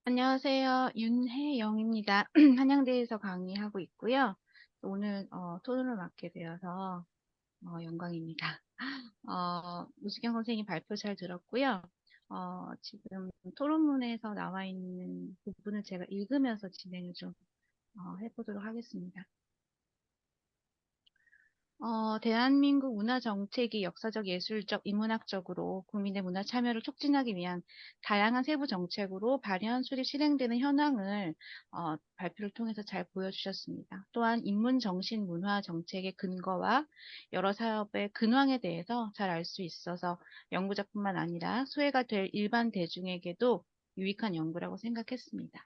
안녕하세요. 윤혜영입니다. 한양대에서 강의하고 있고요. 오늘 토론을 맡게 되어서 영광입니다. 노수경 선생님 발표 잘 들었고요. 지금 토론문에서 나와 있는 부분을 제가 읽으면서 진행을 좀 해보도록 하겠습니다. 대한민국 문화 정책이 역사적, 예술적, 인문학적으로 국민의 문화 참여를 촉진하기 위한 다양한 세부 정책으로 발현, 수립, 실행되는 현황을 발표를 통해서 잘 보여주셨습니다. 또한 인문, 정신, 문화 정책의 근거와 여러 사업의 근황에 대해서 잘 알 수 있어서 연구자뿐만 아니라 소외가 될 일반 대중에게도 유익한 연구라고 생각했습니다.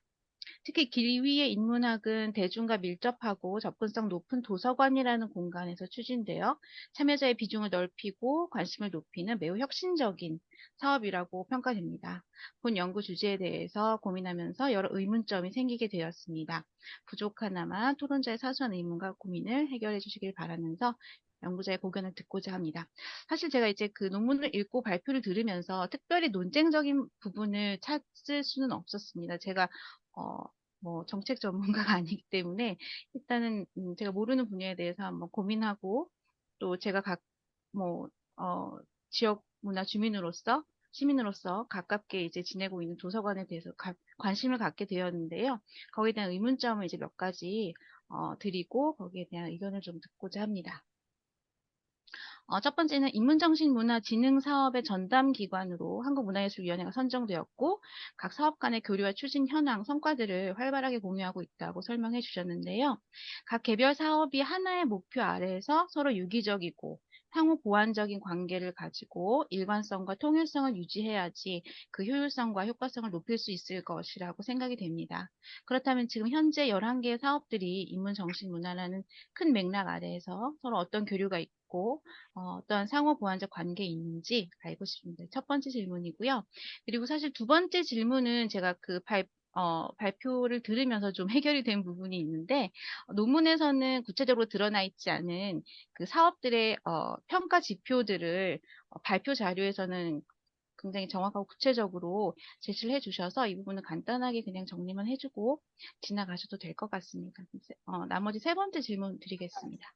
특히 길위의 인문학은 대중과 밀접하고 접근성 높은 도서관이라는 공간에서 추진되어 참여자의 비중을 넓히고 관심을 높이는 매우 혁신적인 사업이라고 평가됩니다. 본 연구 주제에 대해서 고민하면서 여러 의문점이 생기게 되었습니다. 부족하나마 토론자의 사소한 의문과 고민을 해결해 주시길 바라면서 연구자의 고견을 듣고자 합니다. 사실 제가 이제 그 논문을 읽고 발표를 들으면서 특별히 논쟁적인 부분을 찾을 수는 없었습니다. 제가 어, 정책 전문가가 아니기 때문에 일단은 제가 모르는 분야에 대해서 한번 고민하고 또 제가 뭐, 어, 지역 문화 주민으로서 시민으로서 가깝게 이제 지내고 있는 도서관에 대해서 관심을 갖게 되었는데요. 거기에 대한 의문점을 이제 몇 가지 드리고 거기에 대한 의견을 좀 듣고자 합니다. 첫 번째는 인문정신문화진흥사업의 전담기관으로 한국문화예술위원회가 선정되었고 각 사업 간의 교류와 추진 현황, 성과들을 활발하게 공유하고 있다고 설명해 주셨는데요. 각 개별 사업이 하나의 목표 아래에서 서로 유기적이고 상호 보완적인 관계를 가지고 일관성과 통일성을 유지해야지 그 효율성과 효과성을 높일 수 있을 것이라고 생각이 됩니다. 그렇다면 지금 현재 11개의 사업들이 인문정신문화라는 큰 맥락 아래에서 서로 어떤 교류가 있고 어떤 상호 보완적 관계에 있는지 알고 싶습니다. 첫 번째 질문이고요. 그리고 사실 두 번째 질문은 제가 그 발표를 들으면서 좀 해결이 된 부분이 있는데, 논문에서는 구체적으로 드러나 있지 않은 그 사업들의 평가 지표들을 발표 자료에서는 굉장히 정확하고 구체적으로 제시를 해주셔서 이 부분은 간단하게 그냥 정리만 해주고 지나가셔도 될 것 같습니다. 나머지 세 번째 질문 드리겠습니다.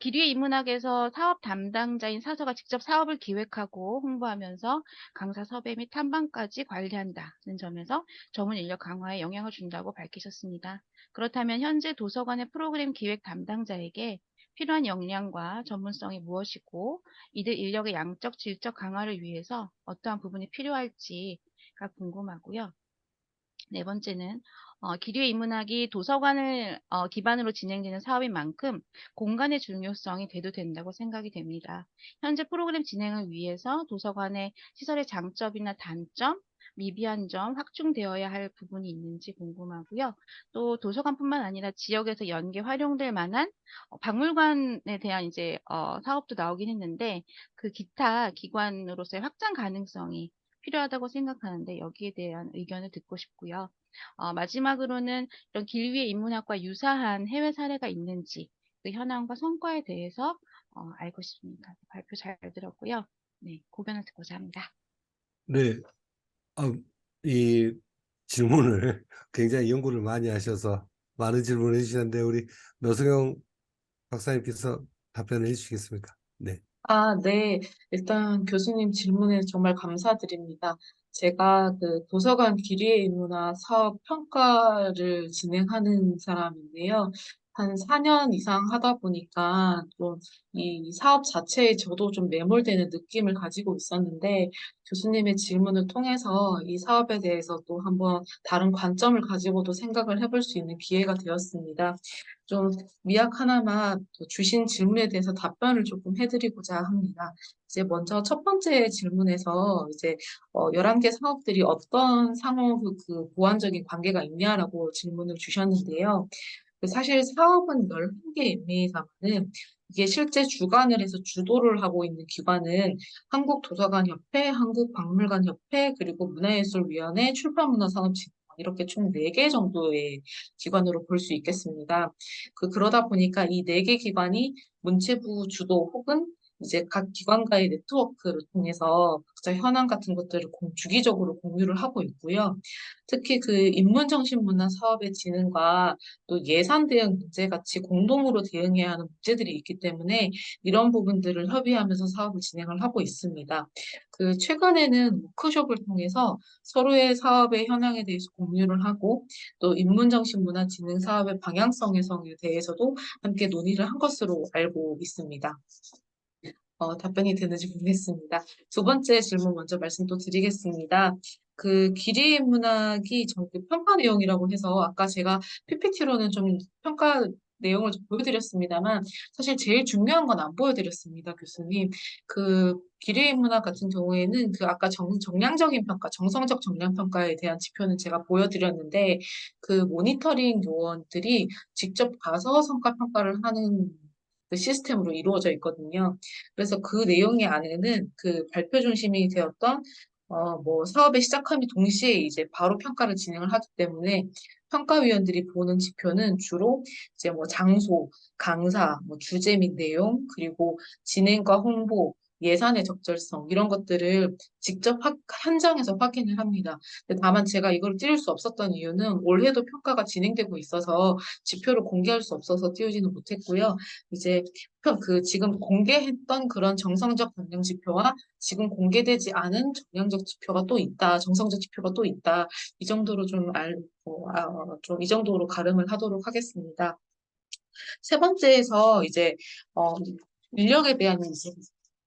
기류의 인문학에서 사업 담당자인 사서가 직접 사업을 기획하고 홍보하면서 강사 섭외 및 탐방까지 관리한다는 점에서 전문 인력 강화에 영향을 준다고 밝히셨습니다. 그렇다면 현재 도서관의 프로그램 기획 담당자에게 필요한 역량과 전문성이 무엇이고 이들 인력의 양적, 질적 강화를 위해서 어떠한 부분이 필요할지가 궁금하고요. 네 번째는 기류의 인문학이 도서관을 기반으로 진행되는 사업인 만큼 공간의 중요성이 대두된다고 생각이 됩니다. 현재 프로그램 진행을 위해서 도서관의 시설의 장점이나 단점, 미비한 점 확충되어야 할 부분이 있는지 궁금하고요. 또 도서관뿐만 아니라 지역에서 연계 활용될 만한 박물관에 대한 이제 사업도 나오긴 했는데 그 기타 기관으로서의 확장 가능성이 필요하다고 생각하는데 여기에 대한 의견을 듣고 싶고요. 마지막으로는 이런 길위의 인문학과 유사한 해외 사례가 있는지 그 현황과 성과에 대해서 알고 싶습니다. 발표 잘 들었고요. 네, 고견을 듣고자 합니다. 네, 아, 이 질문을 굉장히 연구를 많이 하셔서 많은 질문을 해주셨는데 우리 노승영 박사님께서 답변을 해주시겠습니까? 네. 네. 일단 교수님 질문에 정말 감사드립니다. 제가 그 도서관 기리의 인문화 사업 평가를 진행하는 사람인데요. 한 4년 이상 하다 보니까 좀 이 사업 자체에 저도 좀 매몰되는 느낌을 가지고 있었는데 교수님의 질문을 통해서 이 사업에 대해서 또 한번 다른 관점을 가지고도 생각을 해볼 수 있는 기회가 되었습니다. 좀 미약 하나만 또 주신 질문에 대해서 답변을 조금 해드리고자 합니다. 이제 먼저 첫 번째 질문에서 이제 11개 사업들이 어떤 상호 그 보완적인 관계가 있냐라고 질문을 주셨는데요. 사실 사업은 11개입니다만은 이게 실제 주관을 해서 주도를 하고 있는 기관은 한국도서관협회, 한국박물관협회, 그리고 문화예술위원회, 출판문화산업진흥원 이렇게 총 4개 정도의 기관으로 볼 수 있겠습니다. 그러다 보니까 이 4개 기관이 문체부 주도 혹은 이제 각 기관과의 네트워크를 통해서 각자 현안 같은 것들을 주기적으로 공유를 하고 있고요. 특히 그 인문정신문화 사업의 진흥과 또 예산 대응 문제 같이 공동으로 대응해야 하는 문제들이 있기 때문에 이런 부분들을 협의하면서 사업을 진행을 하고 있습니다. 그 최근에는 워크숍을 통해서 서로의 사업의 현황에 대해서 공유를 하고 또 인문정신문화 진흥 사업의 방향성에 대해서도 함께 논의를 한 것으로 알고 있습니다. 답변이 되는지 모르겠습니다. 두 번째 질문 먼저 말씀 또 드리겠습니다. 그 기리 문학이 그 평가 내용이라고 해서 아까 제가 PPT로는 좀 평가 내용을 좀 보여드렸습니다만 사실 제일 중요한 건 안 보여드렸습니다, 교수님. 그 기리 문학 같은 경우에는 그 아까 정량적인 평가, 정성적 정량 평가에 대한 지표는 제가 보여드렸는데 그 모니터링 요원들이 직접 가서 성과 평가를 하는 그 시스템으로 이루어져 있거든요. 그래서 그 내용의 안에는 그 발표 중심이 되었던 뭐 사업의 시작함이 동시에 이제 바로 평가를 진행을 하기 때문에 평가위원들이 보는 지표는 주로 이제 뭐 장소, 강사, 뭐 주제 및 내용, 그리고 진행과 홍보, 예산의 적절성 이런 것들을 직접 현장에서 확인을 합니다. 근데 다만 제가 이걸 띄울 수 없었던 이유는 올해도 평가가 진행되고 있어서 지표를 공개할 수 없어서 띄우지는 못했고요. 이제 지금 공개했던 그런 정성적 경영 지표와 지금 공개되지 않은 정량적 지표가 또 있다, 정성적 지표가 또 있다. 이 정도로 좀 이 정도로 가름을 하도록 하겠습니다. 세 번째에서 이제 어, 인력에 대한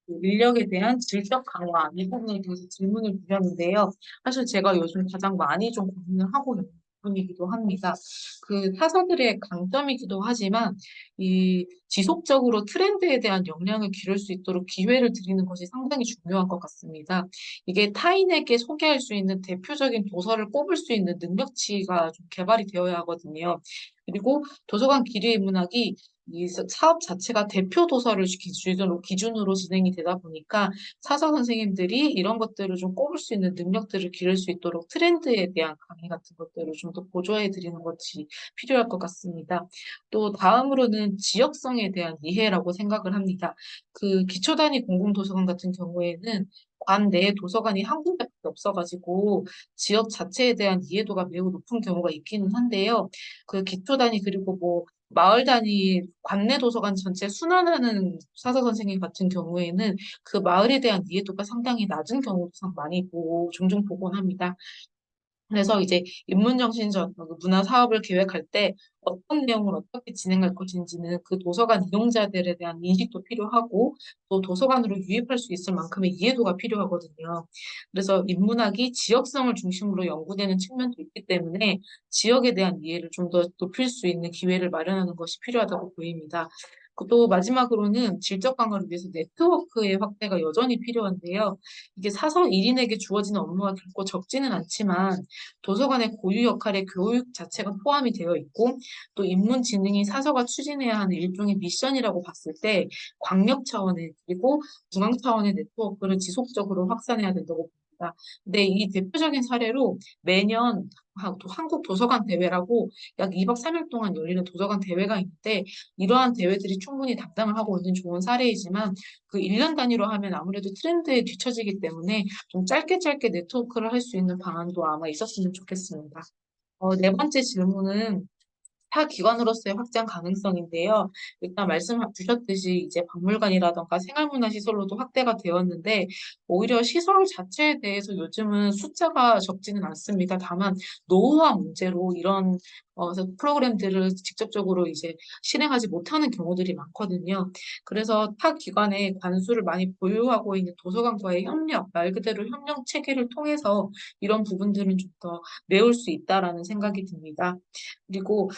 인력에 대한 질적 강화 이 부분에 대해서 질문을 드렸는데요. 사실 제가 요즘 가장 많이 좀 고민을 하고 있는 부분이기도 합니다. 그 타사들의 강점이기도 하지만 이 지속적으로 트렌드에 대한 영향을 기를 수 있도록 기회를 드리는 것이 상당히 중요한 것 같습니다. 이게 타인에게 소개할 수 있는 대표적인 도서를 꼽을 수 있는 능력치가 좀 개발이 되어야 하거든요. 그리고 도서관 기리 문학이 이 사업 자체가 대표 도서를 기준으로 진행이 되다 보니까 사서 선생님들이 이런 것들을 좀 꼽을 수 있는 능력들을 기를 수 있도록 트렌드에 대한 강의 같은 것들을 좀 더 보조해 드리는 것이 필요할 것 같습니다. 또 다음으로는 지역성에 대한 이해라고 생각을 합니다. 그 기초단위 공공도서관 같은 경우에는 관 내에 도서관이 한 군데밖에 없어가지고 지역 자체에 대한 이해도가 매우 높은 경우가 있기는 한데요. 그 기초단위 그리고 뭐 마을 단위 관내 도서관 전체 순환하는 사서 선생님 같은 경우에는 그 마을에 대한 이해도가 상당히 낮은 경우도 종종 보곤 합니다. 그래서 이제 인문정신적 문화 사업을 계획할 때 어떤 내용을 어떻게 진행할 것인지는 그 도서관 이용자들에 대한 인식도 필요하고 또 도서관으로 유입할 수 있을 만큼의 이해도가 필요하거든요. 그래서 인문학이 지역성을 중심으로 연구되는 측면도 있기 때문에 지역에 대한 이해를 좀 더 높일 수 있는 기회를 마련하는 것이 필요하다고 보입니다. 또 마지막으로는 질적 강화를 위해서 네트워크의 확대가 여전히 필요한데요. 이게 사서 1인에게 주어지는 업무가 결코 적지는 않지만 도서관의 고유 역할에 교육 자체가 포함이 되어 있고 또 인문지능이 사서가 추진해야 하는 일종의 미션이라고 봤을 때 광역 차원의 그리고 중앙 차원의 네트워크를 지속적으로 확산해야 된다고 봅니다. 근데 이 대표적인 사례로 매년 한국 도서관 대회라고 약 2박 3일 동안 열리는 도서관 대회가 있는데 이러한 대회들이 충분히 담당을 하고 있는 좋은 사례이지만 그 1년 단위로 하면 아무래도 트렌드에 뒤처지기 때문에 좀 짧게 네트워크를 할 수 있는 방안도 아마 있었으면 좋겠습니다. 네 번째 질문은 타 기관으로서의 확장 가능성인데요. 일단 말씀 주셨듯이 이제 박물관이라던가 생활문화시설로도 확대가 되었는데 오히려 시설 자체에 대해서 요즘은 숫자가 적지는 않습니다. 다만 노후화 문제로 이런 프로그램들을 직접적으로 이제 실행하지 못하는 경우들이 많거든요. 그래서 타 기관의 관수를 많이 보유하고 있는 도서관과의 협력, 말 그대로 협력 체계를 통해서 이런 부분들은 좀 더 메울 수 있다라는 생각이 듭니다. 그리고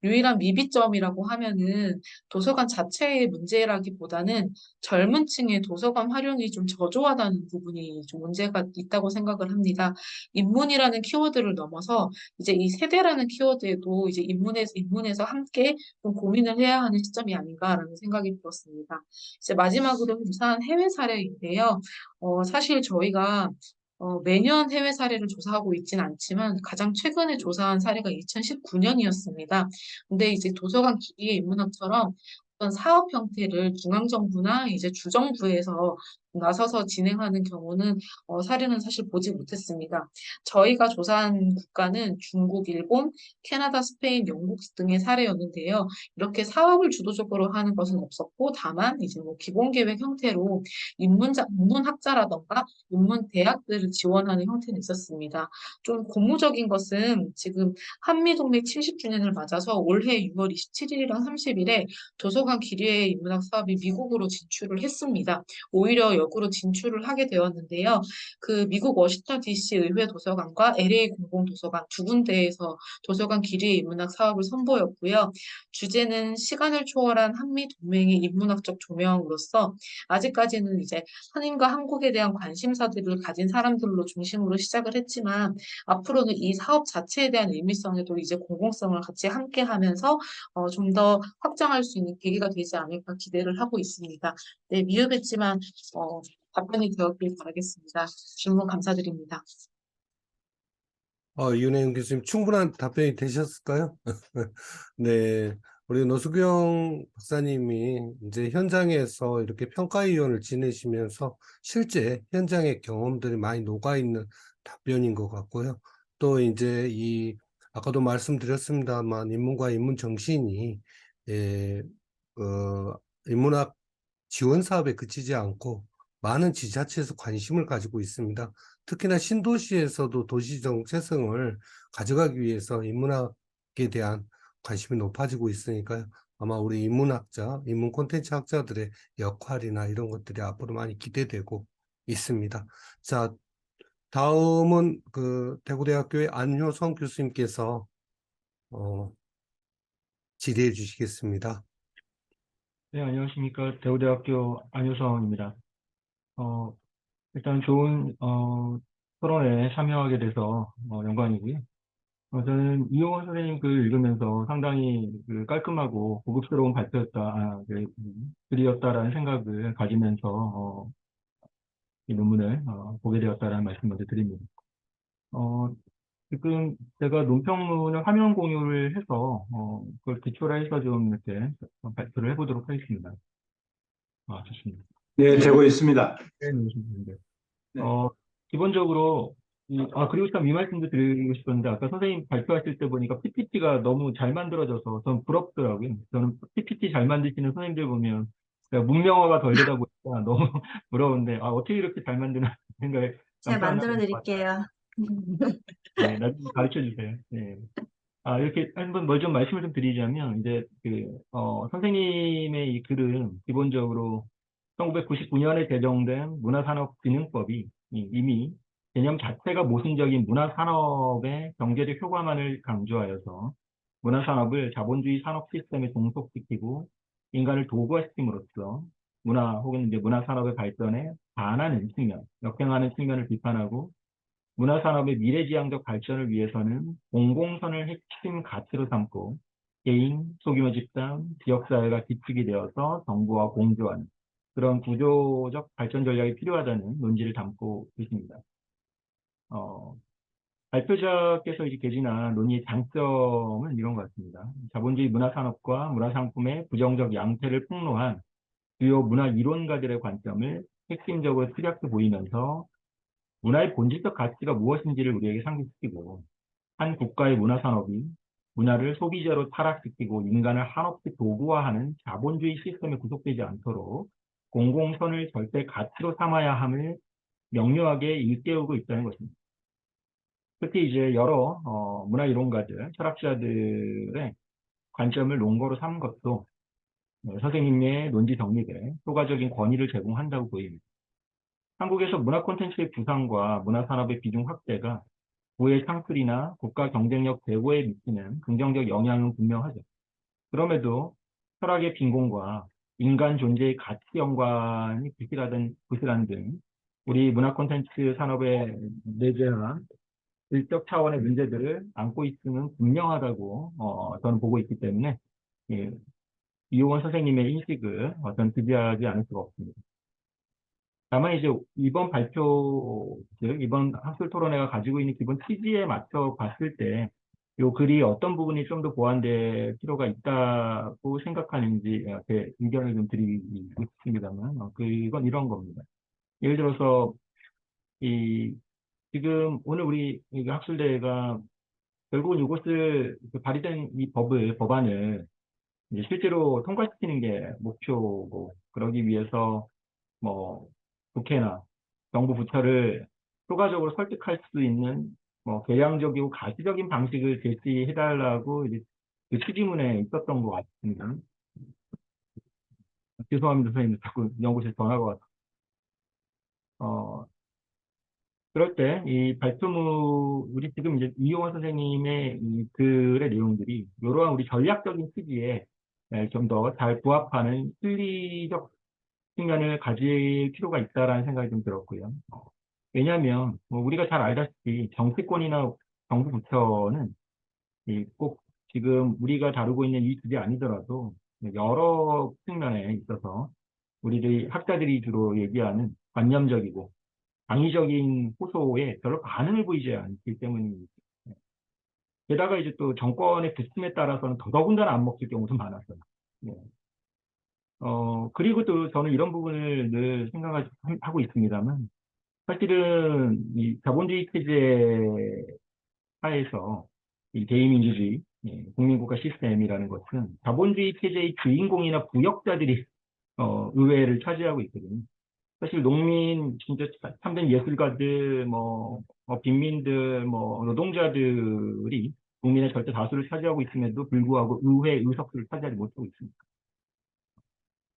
유일한 미비점이라고 하면은 도서관 자체의 문제라기보다는 젊은 층의 도서관 활용이 좀 저조하다는 부분이 좀 문제가 있다고 생각을 합니다. 인문이라는 키워드를 넘어서 이제 이 세대라는 키워드에도 이제 인문에서 함께 좀 고민을 해야 하는 시점이 아닌가라는 생각이 들었습니다. 이제 마지막으로 유사한 해외 사례인데요. 사실 저희가 매년 해외 사례를 조사하고 있지는 않지만 가장 최근에 조사한 사례가 2019년이었습니다. 근데 이제 도서관 기기의 인문학처럼 어떤 사업 형태를 중앙정부나 이제 주정부에서 나서서 진행하는 경우는 사례는 사실 보지 못했습니다. 저희가 조사한 국가는 중국, 일본, 캐나다, 스페인, 영국 등의 사례였는데요. 이렇게 사업을 주도적으로 하는 것은 없었고, 다만 이제 뭐 기본계획 형태로 인문학자라던가 인문대학들을 지원하는 형태는 있었습니다. 좀 고무적인 것은 지금 한미동맹 70주년을 맞아서 올해 6월 27일이랑 30일에 도서관 기리의 인문학 사업이 미국으로 진출을 했습니다. 오히려 역으로 진출을 하게 되었는데요. 그 미국 워싱턴 DC 의회 도서관과 LA 공공도서관 두 군데에서 도서관 기리의 인문학 사업을 선보였고요. 주제는 시간을 초월한 한미 동맹의 인문학적 조명으로서 아직까지는 이제 한인과 한국에 대한 관심사들을 가진 사람들로 중심으로 시작을 했지만 앞으로는 이 사업 자체에 대한 의미성에도 이제 공공성을 같이 함께 하면서 좀 더 확장할 수 있는 계기가 되지 않을까 기대를 하고 있습니다. 네, 미흡했지만 답변이 되었길 바라겠습니다. 질문 감사드립니다. 윤혜영 교수님 충분한 답변이 되셨을까요? 네, 우리 노수경 박사님이 이제 현장에서 이렇게 평가위원을 지내시면서 실제 현장의 경험들이 많이 녹아있는 답변인 것 같고요. 또 이제 아까도 말씀드렸습니다만 인문과 인문 정신이 예, 인문학 지원 사업에 그치지 않고 많은 지자체에서 관심을 가지고 있습니다. 특히나 신도시에서도 도시정체성을 가져가기 위해서 인문학에 대한 관심이 높아지고 있으니까요. 아마 우리 인문학자, 인문 콘텐츠 학자들의 역할이나 이런 것들이 앞으로 많이 기대되고 있습니다. 자, 다음은 그 대구대학교의 안효성 교수님께서 질의해 주시겠습니다. 네, 안녕하십니까. 대우대학교 안효성입니다. 어, 일단 좋은, 토론에 참여하게 돼서, 영광이고요. 저는 이용원 선생님 글 읽으면서 상당히 그 깔끔하고 고급스러운 글이었다라는 생각을 가지면서, 이 논문을, 보게 되었다라는 말씀 먼저 드립니다. 지금 제가 논평문을 화면 공유를 해서, 그걸 기초로 해서 좀 이렇게 발표를 해보도록 하겠습니다. 좋습니다. 네, 되고 있습니다. 네, 좋습니다. 네. 기본적으로, 그리고 참 이 말씀도 드리고 싶었는데, 아까 선생님 발표하실 때 보니까 PPT가 너무 잘 만들어져서 전 부럽더라고요. 저는 PPT 잘 만드시는 선생님들 보면, 제가 문명화가 덜 되다 보니까 너무 부러운데, 어떻게 이렇게 잘 만드나 생각에 제가 감탄하게 만들어 될것 같아요. 드릴게요. 네, 나중에 가르쳐 주세요. 네. 이렇게 한번 뭘 좀 말씀을 좀 드리자면, 이제 선생님의 이 글은 기본적으로 1999년에 제정된 문화산업진흥법이 이미 개념 자체가 모순적인 문화산업의 경제적 효과만을 강조하여서 문화산업을 자본주의 산업 시스템에 종속시키고 인간을 도구화시킴으로써 문화 혹은 이제 문화산업의 발전에 반하는 측면, 역행하는 측면을 비판하고 문화산업의 미래지향적 발전을 위해서는 공공선을 핵심 가치로 삼고 개인, 소규모 집단, 지역사회가 기축이 되어서 정부와 공조하는 그런 구조적 발전 전략이 필요하다는 논지를 담고 있습니다. 발표자께서 이제 개진한 논의의 장점은 이런 것 같습니다. 자본주의 문화산업과 문화상품의 부정적 양태를 폭로한 주요 문화 이론가들의 관점을 핵심적으로 투략해 보이면서 문화의 본질적 가치가 무엇인지를 우리에게 상기시키고 한 국가의 문화산업이 문화를 소비자로 타락시키고 인간을 한없이 도구화하는 자본주의 시스템에 구속되지 않도록 공공선을 절대 가치로 삼아야 함을 명료하게 일깨우고 있다는 것입니다. 특히 이제 여러 문화이론가들, 철학자들의 관점을 논거로 삼은 것도 선생님의 논지 정리에 효과적인 권위를 제공한다고 보입니다. 한국에서 문화 콘텐츠의 부상과 문화산업의 비중 확대가 부의 창출이나 국가 경쟁력 제고에 미치는 긍정적 영향은 분명하죠. 그럼에도 철학의 빈곤과 인간 존재의 가치 연관이 부실한 등 우리 문화 콘텐츠 산업에 내재한 질적 차원의 문제들을 안고 있음은 분명하다고 저는 보고 있기 때문에 예, 이용원 선생님의 인식을 저는 지지하지 않을 수가 없습니다. 다만 이제 이번 발표, 즉 이번 학술 토론회가 가지고 있는 기본 취지에 맞춰 봤을 때 요 글이 어떤 부분이 좀 더 보완될 필요가 있다고 생각하는지 제 의견을 좀 드리고 싶습니다만, 그건 이런 겁니다. 예를 들어서, 지금 오늘 우리 이 학술대회가 결국은 이것을 발의된 이 법안을 이제 실제로 통과시키는 게 목표고, 그러기 위해서 뭐 국회나 정부 부처를 효과적으로 설득할 수 있는 뭐 개량적이고 가시적인 방식을 제시해달라고 이제 그 취지문에 있었던 것 같습니다. 죄송합니다, 선생님. 자꾸 연구실 전화가 와서. 그럴 때 이 발표문, 우리 지금 이제 이용원 선생님의 이 글의 내용들이 이러한 우리 전략적인 취지에 좀 더 잘 부합하는 실리적 측면을 가질 필요가 있다라는 생각이 좀 들었고요. 왜냐하면 뭐 우리가 잘 알다시피 정치권이나 정부 부처는 꼭 지금 우리가 다루고 있는 이 주제 아니더라도 여러 측면에 있어서 우리들이 학자들이 주로 얘기하는 관념적이고 당위적인 호소에 별로 반응을 보이지 않기 때문입니다. 게다가 이제 또 정권의 부침에 따라서는 더더군다나 안 먹힐 경우도 많았어요. 네. 그리고 또 저는 이런 부분을 늘 생각하고 있습니다만, 사실은 이 자본주의 체제 하에서 이 대의민주주의, 국민국가 시스템이라는 것은 자본주의 체제의 주인공이나 부역자들이 의회를 차지하고 있거든요. 사실 농민, 진짜 참된 예술가들, 빈민들, 노동자들이 국민의 절대 다수를 차지하고 있음에도 불구하고 의회 의석수를 차지하지 못하고 있습니다.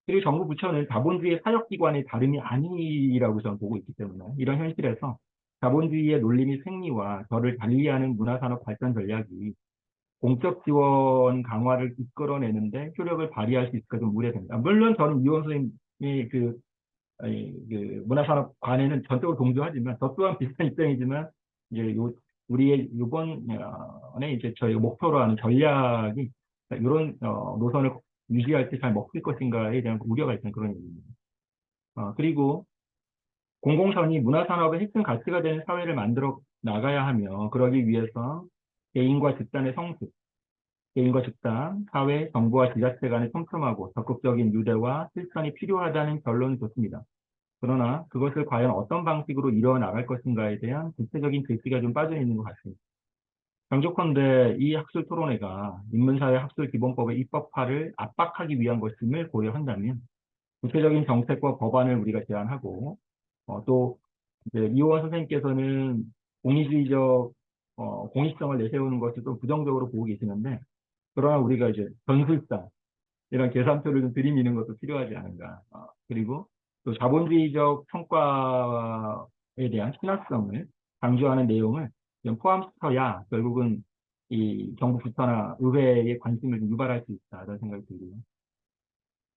그리고 정부 부처는 자본주의의 사역기관의 다름이 아니라고 저는 보고 있기 때문에 이런 현실에서 자본주의의 논리 및 생리와 저를 달리하는 문화산업 발전 전략이 공적 지원 강화를 이끌어내는데 효력을 발휘할 수 있을까 좀 우려됩니다. 물론 저는 이원 선생님이 그 문화산업관에는 전적으로 동조하지만 저 또한 비슷한 입장이지만 이제 우리의 이번에 이제 저희 목표로 하는 전략이 이런 노선을 유지할 때 잘 먹힐 것인가에 대한 우려가 있는 그런 얘기입니다. 그리고 공공선이 문화산업의 핵심 가치가 되는 사회를 만들어 나가야 하며 그러기 위해서 개인과 집단의 성숙, 개인과 집단, 사회, 정부와 지자체 간의 촘촘하고 적극적인 유대와 실천이 필요하다는 결론이 좋습니다. 그러나 그것을 과연 어떤 방식으로 이루어 나갈 것인가에 대한 구체적인 제시가 좀 빠져 있는 것 같습니다. 강조컨대 이 학술 토론회가 인문사회 학술기본법의 입법화를 압박하기 위한 것임을 고려한다면 구체적인 정책과 법안을 우리가 제안하고 또 이제 이호원 선생님께서는 공의주의적 공익성을 내세우는 것을 또 부정적으로 보고 계시는데 그러나 우리가 이제 전술상 이런 계산표를 좀 들이미는 것도 필요하지 않은가. 그리고 또 자본주의적 성과에 대한 신화성을 강조하는 내용을 좀 포함시켜야 결국은 이 정부 부처나 의회의 관심을 좀 유발할 수 있다라는 생각이 들고요.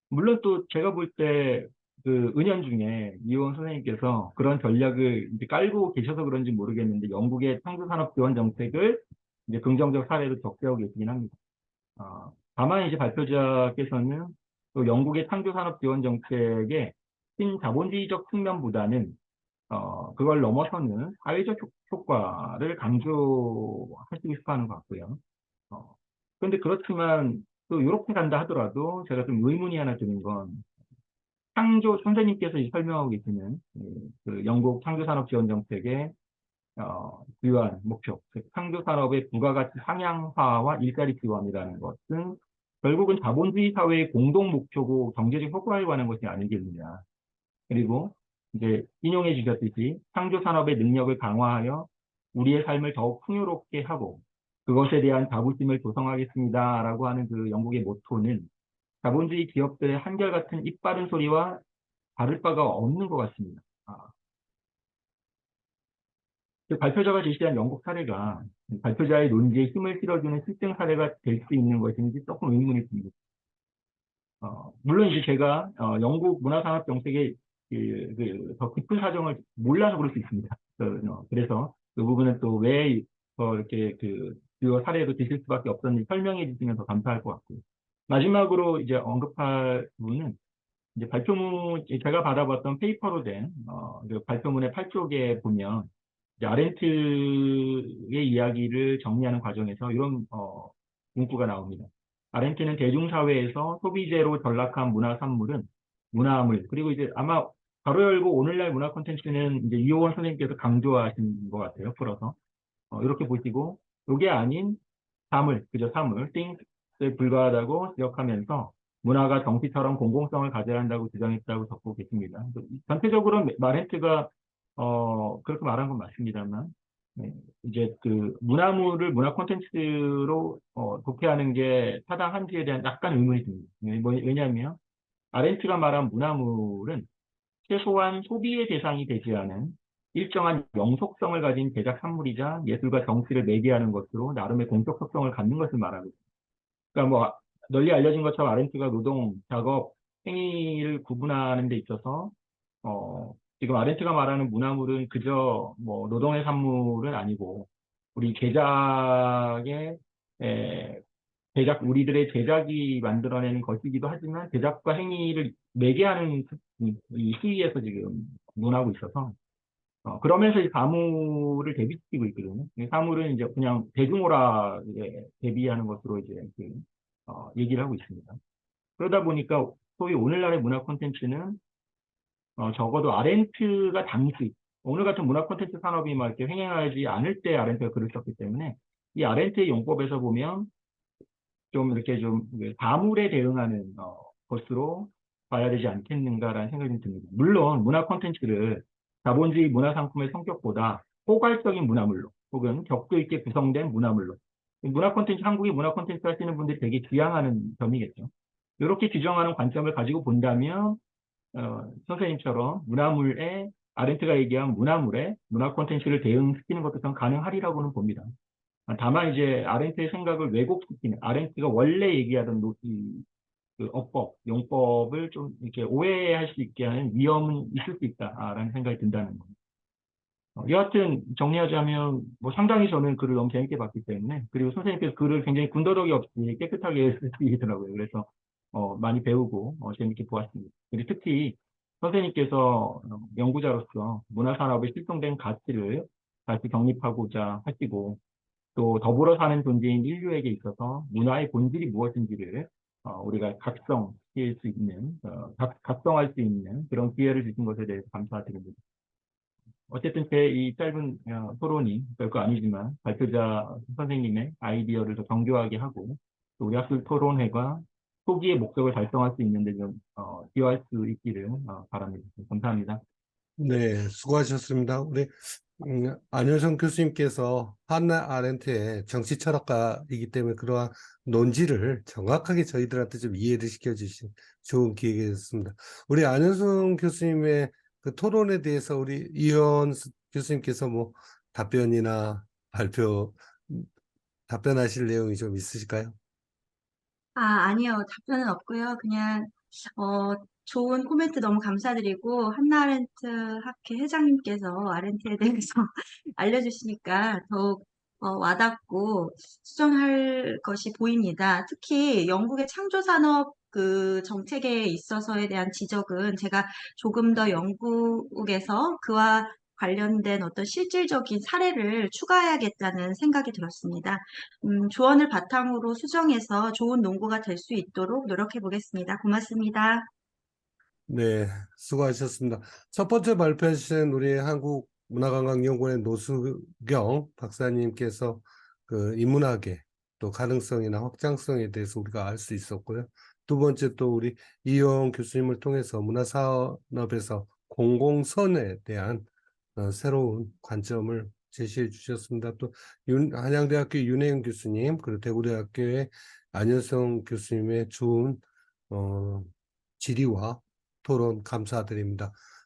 물론 또 제가 볼 때 그 은연중에 이호원 선생님께서 그런 전략을 이제 깔고 계셔서 그런지 모르겠는데 영국의 창조산업 지원 정책을 이제 긍정적 사례로 적재하고 계시긴 합니다. 다만 이제 발표자께서는 또 영국의 창조산업 지원 정책의 신자본주의적 측면보다는 그걸 넘어서는 사회적 효과를 강조하시고 싶어 하는 것 같고요. 그런데 그렇지만 또 이렇게 간다 하더라도 제가 좀 의문이 하나 드는 건 선생님께서 설명하고 계시는 그 영국 창조산업 지원 정책의 주요한 목표, 즉 창조산업의 부가가치 상향화와 일자리 지원이라는 것은 결국은 자본주의 사회의 공동 목표고 경제적 효과에 관한 것이 아니겠느냐. 그리고 이제 인용해 주셨듯이 창조산업의 능력을 강화하여 우리의 삶을 더욱 풍요롭게 하고 그것에 대한 자부심을 조성하겠습니다라고 하는 그 영국의 모토는 자본주의 기업들의 한결같은 입바른 소리와 다를 바가 없는 것 같습니다. 그 발표자가 제시한 영국 사례가 발표자의 논지에 힘을 실어주는 실증 사례가 될 수 있는 것인지 조금 의문이 듭니다. 물론 이제 제가 영국 문화산업 정책의 더 깊은 사정을 몰라서 그럴 수 있습니다. 그래서 그 부분은 또 왜 이렇게 그 주요 사례로 드실 수밖에 없었는지 설명해 주시면 더 감사할 것 같고요. 마지막으로 이제 언급할 부분은 이제 발표문 제가 받아봤던 페이퍼로 된 그 발표문의 8쪽에 보면 이제 아렌트의 이야기를 정리하는 과정에서 이런 문구가 나옵니다. 아렌트는 대중사회에서 소비재로 전락한 문화 산물은 문화물, 그리고 이제 아마 가로 열고 오늘날 문화 콘텐츠는 이제 이호원 선생님께서 강조하신 것 같아요. 풀어서. 이렇게 보시고, 이게 아닌 사물, 그저 사물, things에 불과하다고 지적하면서 문화가 정치처럼 공공성을 가져야 한다고 주장했다고 적고 계십니다. 전체적으로 마렌트가 그렇게 말한 건 맞습니다만, 네, 이제 그 문화물을 문화 콘텐츠로 독해하는 게 타당한지에 대한 약간 의문이 듭니다. 왜냐하면 아렌트가 말한 문화물은 최소한 소비의 대상이 되지 않은 일정한 영속성을 가진 제작 산물이자 예술과 정치를 매개하는 것으로 나름의 공적 속성을 갖는 것을 말하고 있습니다. 그러니까 뭐 널리 알려진 것처럼 아렌트가 노동, 작업, 행위를 구분하는 데 있어서 지금 아렌트가 말하는 문화물은 그저 뭐 노동의 산물은 아니고 우리 제작의 우리들의 제작이 만들어내는 것이기도 하지만 제작과 행위를 매개하는 이 시위에서 지금 논하고 있어서 그러면서 이 사물을 대비시키고 있거든요. 이 사물은 이제 그냥 대중오락에 대비하는 것으로 이제 얘기를 하고 있습니다. 그러다 보니까 소위 오늘날의 문화 콘텐츠는 적어도 아렌트가 당시 오늘 같은 문화 콘텐츠 산업이 막 이렇게 횡행하지 않을 때 아렌트가 글을 썼기 때문에 이 아렌트의 용법에서 보면 좀 이렇게 좀 사물에 대응하는 것으로 봐야 되지 않겠는가라는 생각이 좀 듭니다. 물론 문화 콘텐츠를 자본주의 문화 상품의 성격보다 포괄적인 문화물로 혹은 격도 있게 구성된 문화물로 문화 콘텐츠 한국의 문화 콘텐츠 하시는 분들이 되게 지향하는 점이겠죠. 이렇게 규정하는 관점을 가지고 본다면 선생님처럼 문화물에 아렌트가 얘기한 문화물에 문화 콘텐츠를 대응시키는 것도 전 가능하리라고는 봅니다. 다만 이제 아렌트의 생각을 왜곡시키는 아렌트가 원래 얘기하던 그 어법, 용법을 좀 이렇게 오해할 수 있게 하는 위험은 있을 수 있다라는 생각이 든다는 겁니다. 여하튼 정리하자면 뭐 상당히 저는 글을 너무 재밌게 봤기 때문에 그리고 선생님께서 글을 굉장히 군더더기 없이 깨끗하게 쓰시더라고요. 그래서 많이 배우고 재밌게 보았습니다. 그리고 특히 선생님께서 연구자로서 문화산업의 실종된 가치를 다시 정립하고자 하시고 또 더불어 사는 존재인 인류에게 있어서 문화의 본질이 무엇인지를 우리가 각성할 수 있는 각성할 수 있는 그런 기회를 주신 것에 대해서 감사드립니다. 어쨌든 제 이 짧은 토론이 별거 아니지만 발표자 선생님의 아이디어를 더 정교하게 하고 또 우리 학술 토론회가 초기의 목적을 달성할 수 있는데 좀 기여할 수 있기를 바랍니다. 감사합니다. 네, 수고하셨습니다. 우리 안효성 교수님께서 한나 아렌트의 정치 철학가이기 때문에 그러한 논지를 정확하게 저희들한테 좀 이해를 시켜주신 좋은 기회였습니다. 우리 안효성 교수님의 그 토론에 대해서 우리 이현 교수님께서 뭐 답변이나 답변하실 내용이 좀 있으실까요? 아니요. 답변은 없고요. 그냥 좋은 코멘트 너무 감사드리고 한나 아렌트 학회 회장님께서 아렌트에 대해서 알려주시니까 더욱 와닿고 수정할 것이 보입니다. 특히 영국의 창조산업 그 정책에 있어서에 대한 지적은 제가 조금 더 영국에서 그와 관련된 어떤 실질적인 사례를 추가해야겠다는 생각이 들었습니다. 조언을 바탕으로 수정해서 좋은 논거가 될 수 있도록 노력해 보겠습니다. 고맙습니다. 네, 수고하셨습니다. 첫 번째 발표하신 우리 한국문화관광연구원의 노수경 박사님께서 그 인문학의 또 가능성이나 확장성에 대해서 우리가 알 수 있었고요. 두 번째 또 우리 이용 교수님을 통해서 문화산업에서 공공선에 대한 새로운 관점을 제시해 주셨습니다. 또 한양대학교 윤혜영 교수님, 그리고 대구대학교의 안현성 교수님의 좋은 질의와 토론 감사드립니다.